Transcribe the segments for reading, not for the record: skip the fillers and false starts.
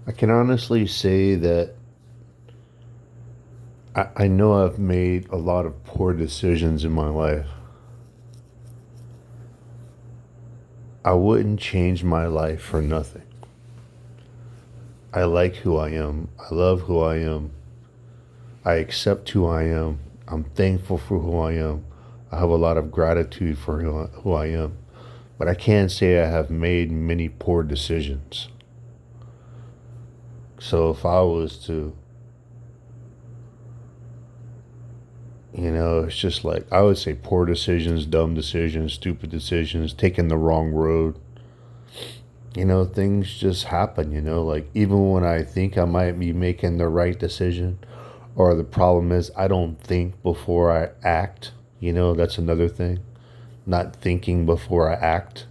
I can honestly say that I know I've made a lot of poor decisions in my life. I wouldn't change my life for nothing. I like who I am. I love who I am. I accept who I am. I'm thankful for who I am. I have a lot of gratitude for who I am. But I can't say I have made many poor decisions. So if I was to, it's just like I would say poor decisions, dumb decisions, stupid decisions, taking the wrong road. Things just happen, like even when I think I might be making the right decision, or the problem is I don't think before I act, that's another thing. Not thinking before I act.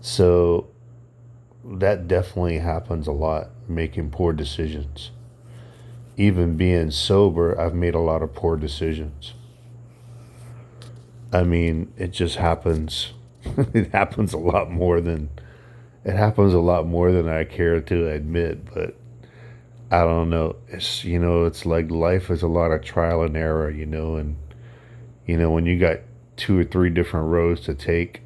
So that definitely happens a lot, making poor decisions. Even being sober, I've made a lot of poor decisions. I mean, it just happens. It happens a lot more than it happens a lot more than I care to admit, but I don't know. It's like life is a lot of trial and error, and when you got two or three different roads to take,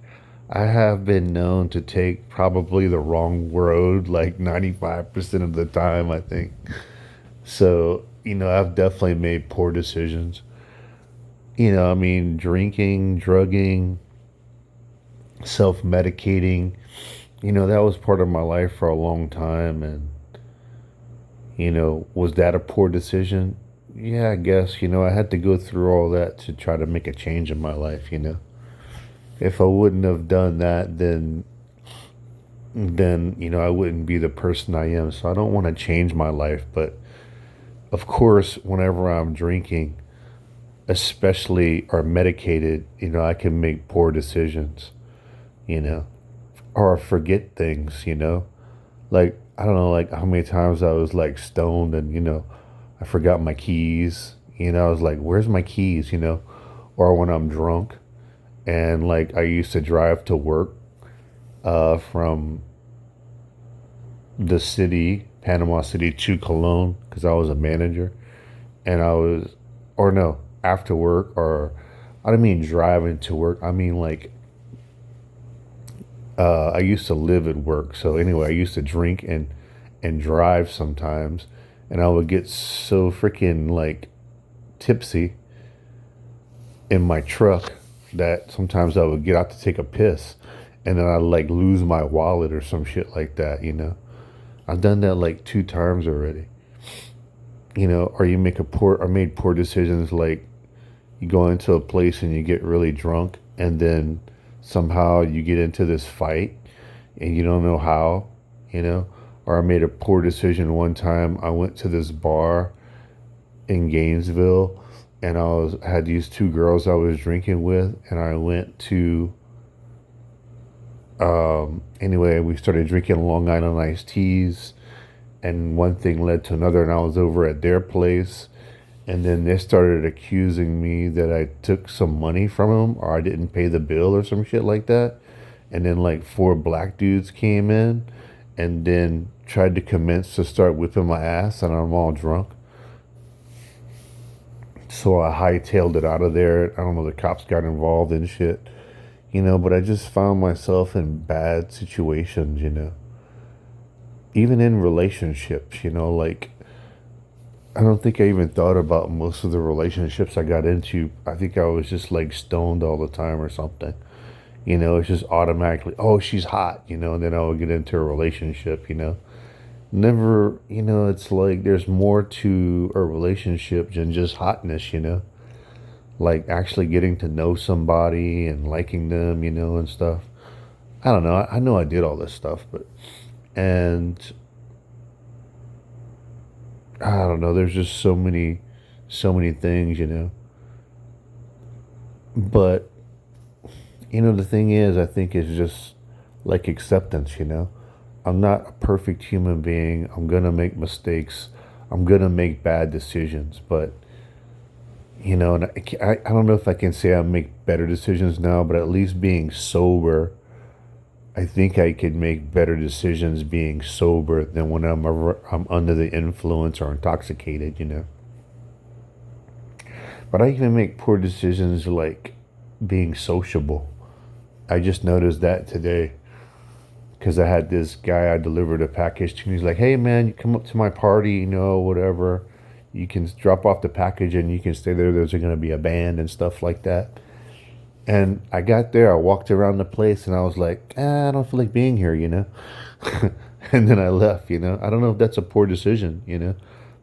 I have been known to take probably the wrong road like 95% of the time, I think. So, I've definitely made poor decisions. I mean, drinking, drugging, self-medicating, that was part of my life for a long time. And, was that a poor decision? Yeah, I guess, I had to go through all that to try to make a change in my life. If I wouldn't have done that, then I wouldn't be the person I am. So I don't want to change my life, but of course, whenever I'm drinking, especially or medicated, I can make poor decisions, you know, or forget things, like I don't know, like how many times I was like stoned and I forgot my keys. I was like, "Where's my keys?" Or when I'm drunk and like I used to drive to work from the city, Panama City to Cologne because I was a manager, and I was, or no, after work, or I don't mean driving to work. I mean like I used to live at work. So anyway, I used to drink and drive sometimes, and I would get so freaking like tipsy in my truck that sometimes I would get out to take a piss, and then I'd like lose my wallet or some shit like that. I've done that like two times already. Or you make a poor or made poor decisions like you go into a place and you get really drunk and then somehow you get into this fight and you don't know how, you know. Or I made a poor decision one time. I went to this bar in Gainesville and I had these two girls I was drinking with, and I went to anyway, we started drinking Long Island iced teas, and one thing led to another, and I was over at their place, and then they started accusing me that I took some money from them or I didn't pay the bill or some shit like that. And then like four black dudes came in and then tried to commence to start whipping my ass, and I'm all drunk. So I hightailed it out of there. I don't know, the cops got involved and shit, but I just found myself in bad situations. Even in relationships, like I don't think I even thought about most of the relationships I got into. I think I was just like stoned all the time or something. It's just automatically, oh, she's hot, and then I would get into a relationship. Never, it's like there's more to a relationship than just hotness. Like actually getting to know somebody and liking them, and stuff. I don't know. I know I did all this stuff, and I don't know. There's just so many things. But the thing is, I think it's just like acceptance. I'm not a perfect human being. I'm gonna make mistakes. I'm gonna make bad decisions. But and I don't know if I can say I make better decisions now. But at least being sober, I think I could make better decisions being sober than when I'm under the influence or intoxicated, you know. But I even make poor decisions like being sociable. I just noticed that today because I had this guy I delivered a package to. And he's like, "Hey man, you come up to my party, you know, whatever. You can drop off the package and you can stay there. There's going to be a band and stuff like that." And I got there, I walked around the place, and I was like, I don't feel like being here, you know? And then I left, you know? I don't know if that's a poor decision, you know?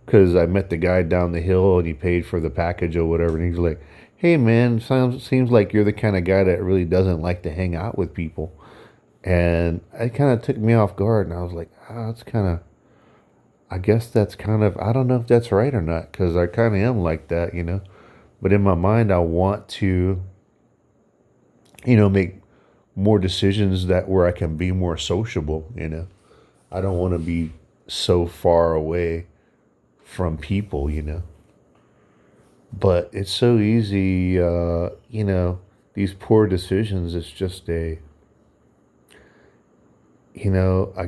Because I met the guy down the hill and he paid for the package or whatever. And he's like, "Hey, man, seems like you're the kind of guy that really doesn't like to hang out with people." And it kind of took me off guard. And I was like, it's kind of, I guess that's kind of, I don't know if that's right or not. Because I kind of am like that, you know? But in my mind, I want to, make more decisions that where I can be more sociable, you know. I don't want to be so far away from people, you know. But it's so easy, these poor decisions. It's just I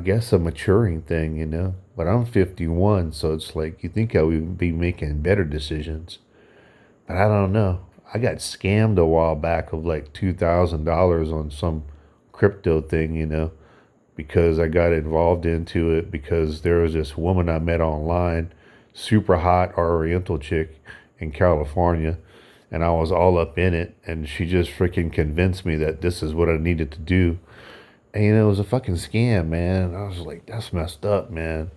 guess a maturing thing, you know. But I'm 51, so it's like you think I would be making better decisions. But I don't know. I got scammed a while back of like $2,000 on some crypto thing, you know, because I got involved into it because there was this woman I met online, super hot Oriental chick in California, and I was all up in it, and she just freaking convinced me that this is what I needed to do. And it was a fucking scam, man. I was like, that's messed up, man.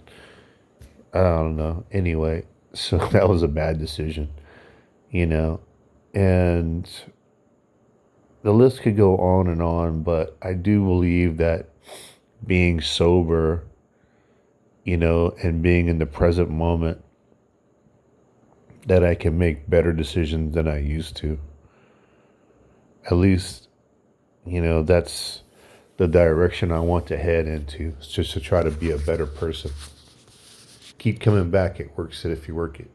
I don't know. Anyway, so that was a bad decision, you know. And the list could go on, but I do believe that being sober, and being in the present moment, that I can make better decisions than I used to. At least, that's the direction I want to head into. It's just to try to be a better person. Keep coming back. It works if you work it.